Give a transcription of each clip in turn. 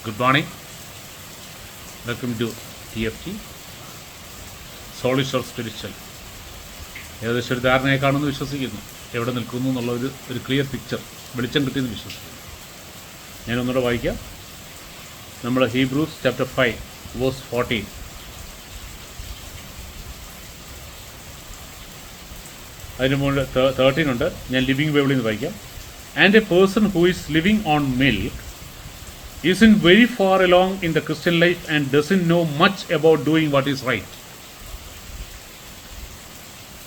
Good morning. Welcome to TFT സോളിഷ് or spiritual. ഏകദേശം ഒരു ധാരണയെ കാണുമെന്ന് വിശ്വസിക്കുന്നു. എവിടെ നിൽക്കുന്നു എന്നുള്ള ഒരു ക്ലിയർ പിക്ചർ വെളിച്ചം കിട്ടിയെന്ന് വിശ്വസിക്കുന്നു. ഞാനൊന്നുകൂടെ വായിക്കാം. നമ്മൾ ഹീബ്രൂസ് ചാപ്റ്റർ 5 വേഴ്സ് 14. അതിന് മുകളിൽ 13 ഉണ്ട്. ഞാൻ ലിവിങ് ബൈബിളിൽ നിന്ന് വായിക്കാം. And A person who is living on milk isn't very far along in the Christian life and doesn't know much about doing what is right.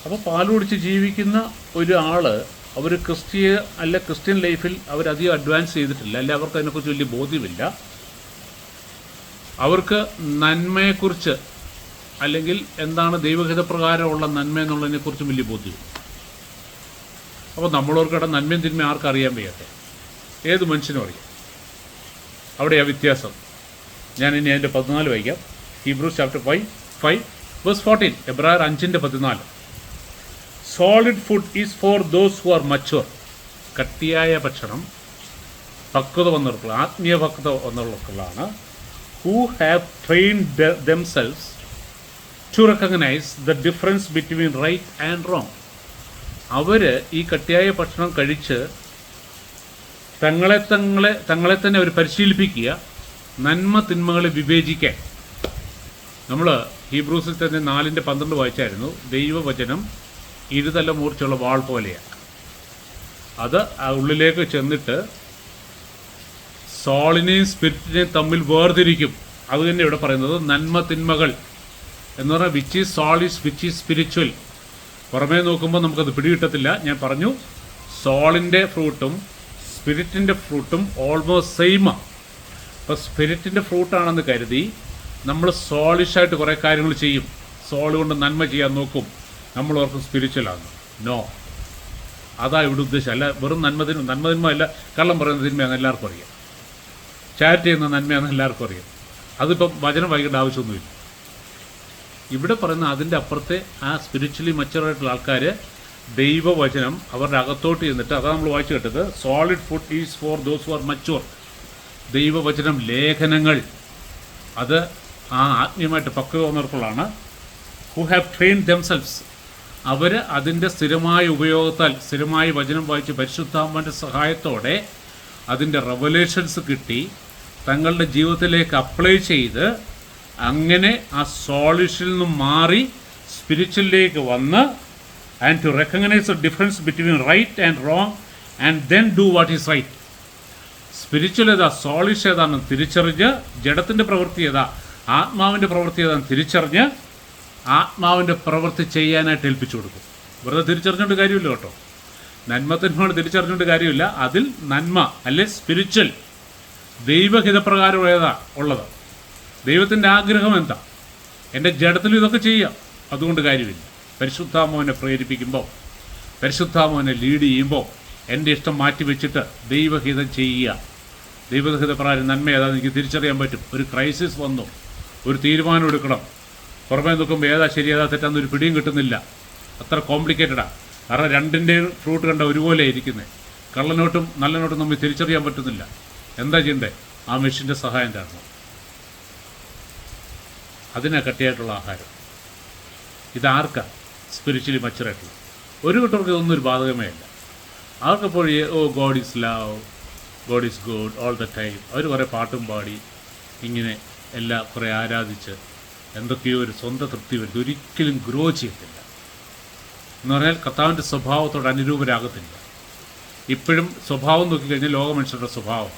അപ്പോൾ പാൽ കുടിച്ച് ജീവിക്കുന്ന ഒരാൾ അവർ ക്രിസ്ത്യൻ ലൈഫിൽ അവരധികം അഡ്വാൻസ് ചെയ്തിട്ടില്ല, അല്ലെ അവർക്ക് അതിനെക്കുറിച്ച് വലിയ ബോധ്യമില്ല. അവർക്ക് നന്മയെക്കുറിച്ച് അല്ലെങ്കിൽ എന്താണ് ദൈവഹിതപ്രകാരമുള്ള നന്മ എന്നുള്ളതിനെക്കുറിച്ചും വലിയ ബോധ്യമില്ല. അപ്പോൾ നമ്മളോർക്കിടെ നന്മയും തിന്മയും ആർക്കറിയാൻ വയ്യാത്തെ? ഏത് മനുഷ്യനും അറിയാം. അവിടെയാണ് വ്യത്യാസം. ഞാൻ ഇനി അതിൻ്റെ 14 വായിക്കാം. Hebrews chapter 5 verse 14. എബ്രായർ 5:14. Solid food is for those who are mature. കട്ടിയായ ഭക്ഷണം പക്വത വന്നവർക്കുള്ള, ആത്മീയ പക്വത വന്നവർക്കുള്ളതാണ്. Who have trained themselves to recognise the difference between right and wrong. അവർ ഈ കട്ടിയായ ഭക്ഷണം കഴിച്ച് തങ്ങളെ തന്നെ അവർ പരിശീലിപ്പിക്കുക, നന്മ തിന്മകളെ വിവേചിക്കാൻ. നമ്മൾ ഹീബ്രൂസിൽ തന്നെ 4:12 വായിച്ചായിരുന്നു. ദൈവവചനം ഇരുതല മൂർച്ചയുള്ള വാൾ പോലെയാണ്. അത് ഉള്ളിലേക്ക് ചെന്നിട്ട് സോളിനെയും സ്പിരിറ്റിനെയും തമ്മിൽ വേർതിരിക്കും. അത് തന്നെ ഇവിടെ പറയുന്നത് നന്മ തിന്മകൾ എന്ന് പറഞ്ഞാൽ which is സോളിഷ്, which is spiritual. പുറമേ നോക്കുമ്പോൾ നമുക്കത് പിടികിട്ടത്തില്ല. ഞാൻ പറഞ്ഞു സോളിൻ്റെ ഫ്രൂട്ടും സ്പിരിറ്റിൻ്റെ ഫ്രൂട്ടും ഓൾമോസ്റ്റ് സെയിമാണ്. അപ്പോൾ സ്പിരിറ്റിൻ്റെ ഫ്രൂട്ടാണെന്ന് കരുതി നമ്മൾ സോളിഷായിട്ട് കുറേ കാര്യങ്ങൾ ചെയ്യും. സോൾ കൊണ്ട് നന്മ ചെയ്യാൻ നോക്കും. നമ്മളോർക്കും സ്പിരിച്വലാണ്. നോ, അതാ ഇവിടെ ഉദ്ദേശം. അല്ല വെറും നന്മ അല്ല. കള്ളം പറയുന്ന തിന്മയാണെന്ന് എല്ലാവർക്കും അറിയാം. ചാറ്റ് ചെയ്യുന്ന നന്മയാണെന്ന് എല്ലാവർക്കും അറിയാം. അതിപ്പം വചനം വായിക്കേണ്ട ആവശ്യമൊന്നുമില്ല. ഇവിടെ പറയുന്ന അതിൻ്റെ അപ്പുറത്തെ ആ സ്പിരിച്വലി മച്ചുറായിട്ടുള്ള ആൾക്കാർ ദൈവവചനം അവരുടെ അകത്തോട്ട് ചെന്നിട്ട്, അതാണ് നമ്മൾ വായിച്ചു കേട്ടത്. Solid food is for those who are mature. ദൈവവചനം, ലേഖനങ്ങൾ, അത് ആ ആത്മീയമായിട്ട് പക്വത വന്നവർക്കുള്ളതാണ്. Who have trained themselves. അവർ അതിൻ്റെ സ്ഥിരമായ ഉപയോഗത്താൽ, സ്ഥിരമായി വചനം വായിച്ച് പരിശുദ്ധാത്മാവിൻ്റെ സഹായത്തോടെ അതിൻ്റെ റെവലേഷൻസ് കിട്ടി തങ്ങളുടെ ജീവിതത്തിലേക്ക് അപ്ലൈ ചെയ്ത് അങ്ങനെ ആ സോളിഷിൽ നിന്നും മാറി സ്പിരിച്വലിലേക്ക് വന്ന് and to recognize the difference between right and wrong and then do what is right. Spiritual ഏതാ, സോളിഷ് ഏതാണെന്ന് തിരിച്ചറിഞ്ഞ്, ജഡത്തിൻ്റെ പ്രവൃത്തി ഏതാ, ആത്മാവിൻ്റെ പ്രവൃത്തി ഏതാണെന്ന് തിരിച്ചറിഞ്ഞ് ആത്മാവിൻ്റെ പ്രവൃത്തി ചെയ്യാനായിട്ട് ഏൽപ്പിച്ചു കൊടുക്കും. വെറുതെ തിരിച്ചറിഞ്ഞുകൊണ്ട് കാര്യമില്ല കേട്ടോ. നന്മത്തിനോട് തിരിച്ചറിഞ്ഞുകൊണ്ട് കാര്യമില്ല. അതിൽ നന്മ അല്ലെ സ്പിരിച്വൽ ദൈവഹിതപ്രകാരം ഏതാ ഉള്ളത്, ദൈവത്തിൻ്റെ ആഗ്രഹം എന്താ, എൻ്റെ ജഡത്തിൽ ഇതൊക്കെ ചെയ്യാം, അതുകൊണ്ട് കാര്യമില്ല. പരിശുദ്ധാത്മാവിനെ പ്രേരിപ്പിക്കുമ്പോൾ, പരിശുദ്ധാത്മാവിനെ ലീഡ് ചെയ്യുമ്പോൾ എൻ്റെ ഇഷ്ടം മാറ്റി വെച്ചിട്ട് ദൈവഹിതം ചെയ്യുക. ദൈവഹിതപ്രകാരം നന്മ ഏതാ എനിക്ക് തിരിച്ചറിയാൻ പറ്റും. ഒരു ക്രൈസിസ് വന്നു, ഒരു തീരുമാനം എടുക്കണം. പുറമേ നോക്കുമ്പോൾ ഏതാ ശരി ഏതാ തെറ്റാന്നൊരു പിടിയും കിട്ടുന്നില്ല. അത്ര കോംപ്ലിക്കേറ്റഡാണ്. കാരണം രണ്ടിൻ്റെയും ഫ്രൂട്ട് കണ്ട ഒരുപോലെ ഇരിക്കുന്നത്. കള്ളനോട്ടും നല്ല നോട്ടും നമ്മൾ തിരിച്ചറിയാൻ പറ്റുന്നില്ല. എന്താ ചെയ്യണ്ടേ? ആ മെഷീൻ്റെ സഹായം കാരണം. അതിനാ കട്ടിയായിട്ടുള്ള ആഹാരം. ഇതാർക്കാണ്? സ്പിരിച്വലി മച്ചുറായിട്ടുള്ള ഒരു കൂട്ടർക്ക് ഇതൊന്നും ഒരു ബാധകമേ അല്ല. അവർക്കെപ്പോഴും God is love, God is good all the time. അവർ കുറേ പാട്ടും പാടി ഇങ്ങനെ എല്ലാം കുറേ ആരാധിച്ച് എന്തൊക്കെയോ ഒരു സ്വന്തം തൃപ്തി വരുത്തി ഒരിക്കലും ഗ്രോ ചെയ്യത്തില്ല. എന്ന് പറഞ്ഞാൽ കർത്താവിൻ്റെ സ്വഭാവത്തോട് അനുരൂപരാകത്തില്ല. ഇപ്പോഴും സ്വഭാവം നോക്കിക്കഴിഞ്ഞാൽ ലോക മനുഷ്യരുടെ സ്വഭാവം.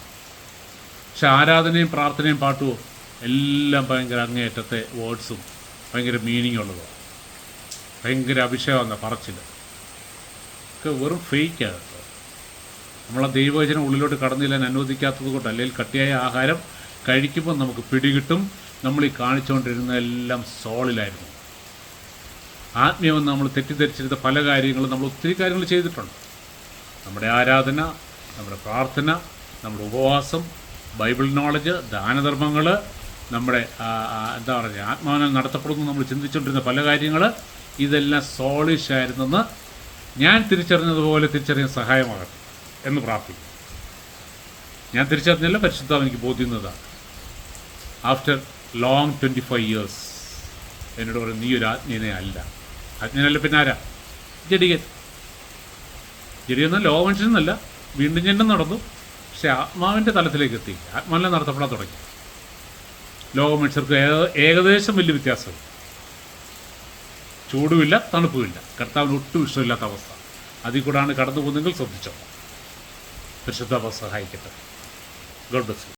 പക്ഷെ ആരാധനയും പ്രാർത്ഥനയും പാട്ടുമോ എല്ലാം ഭയങ്കര അങ്ങേയറ്റത്തെ വേർഡ്സും ഭയങ്കര മീനിങ് ഉള്ളതാണ്. ഭയങ്കര അഭിഷേകമാണ് പറച്ചിൽ ഒക്കെ വെറും ഫേക്കാണ് കേട്ടോ. നമ്മളെ ദൈവവചനം ഉള്ളിലോട്ട് കടന്നില്ലാൻ അനുവദിക്കാത്തത് കൊണ്ട്, അല്ലെങ്കിൽ കട്ടിയായ ആഹാരം കഴിക്കുമ്പോൾ നമുക്ക് പിടികിട്ടും നമ്മൾ ഈ കാണിച്ചുകൊണ്ടിരുന്ന എല്ലാം സോളിലായിരുന്നു. ആത്മീയമെന്ന് നമ്മൾ തെറ്റിദ്ധരിച്ചിരുന്ന പല കാര്യങ്ങളും നമ്മൾ ഒത്തിരി കാര്യങ്ങൾ ചെയ്തിട്ടുണ്ട്. നമ്മുടെ ആരാധന, നമ്മുടെ പ്രാർത്ഥന, നമ്മുടെ ഉപവാസം, ബൈബിൾ നോളജ്, ദാനധർമ്മങ്ങൾ, നമ്മുടെ എന്താ പറയുക ആത്മാവിനാൽ നടത്തപ്പെടുന്നു നമ്മൾ ചിന്തിച്ചുകൊണ്ടിരുന്ന പല കാര്യങ്ങൾ, ഇതെല്ലാം സോളിഷായിരുന്നെന്ന് ഞാൻ തിരിച്ചറിഞ്ഞതുപോലെ തിരിച്ചറിയാൻ സഹായമാകട്ടെ എന്ന് പ്രാർത്ഥിക്കും. ഞാൻ തിരിച്ചറിഞ്ഞല്ല, പരിശുദ്ധാത്മാവ് എനിക്ക് ബോധ്യം തന്നതാണ്. ആഫ്റ്റർ ലോങ് 25 years എന്നോട് പറയും നീ ഒരു ആജ്ഞനെ അല്ല. ആജ്ഞനല്ല പിന്നെ ആരാ? ജഡികൻ. ജഡികൻ ലോക മനുഷ്യനെന്നല്ല, വീണ്ടും ജന്മം നടന്നു, പക്ഷെ ആത്മാവിൻ്റെ തലത്തിലേക്ക് എത്തി, ആത്മാവിനെ നടത്തപ്പെടാൻ തുടങ്ങി. ലോക മനുഷ്യർക്ക് ഏകദേശം വലിയ വ്യത്യാസമില്ല, ചൂടുമില്ല തണുപ്പുമില്ല, കർത്താവിന് ഒട്ടും ഇഷ്ടമില്ലാത്ത അവസ്ഥ. അതിൽ കൂടാണ് കടന്നു പോകുന്നെങ്കിൽ ശ്രദ്ധിച്ചോ. പരിശുദ്ധാത്മാവ് സഹായിക്കട്ടെ. God bless you.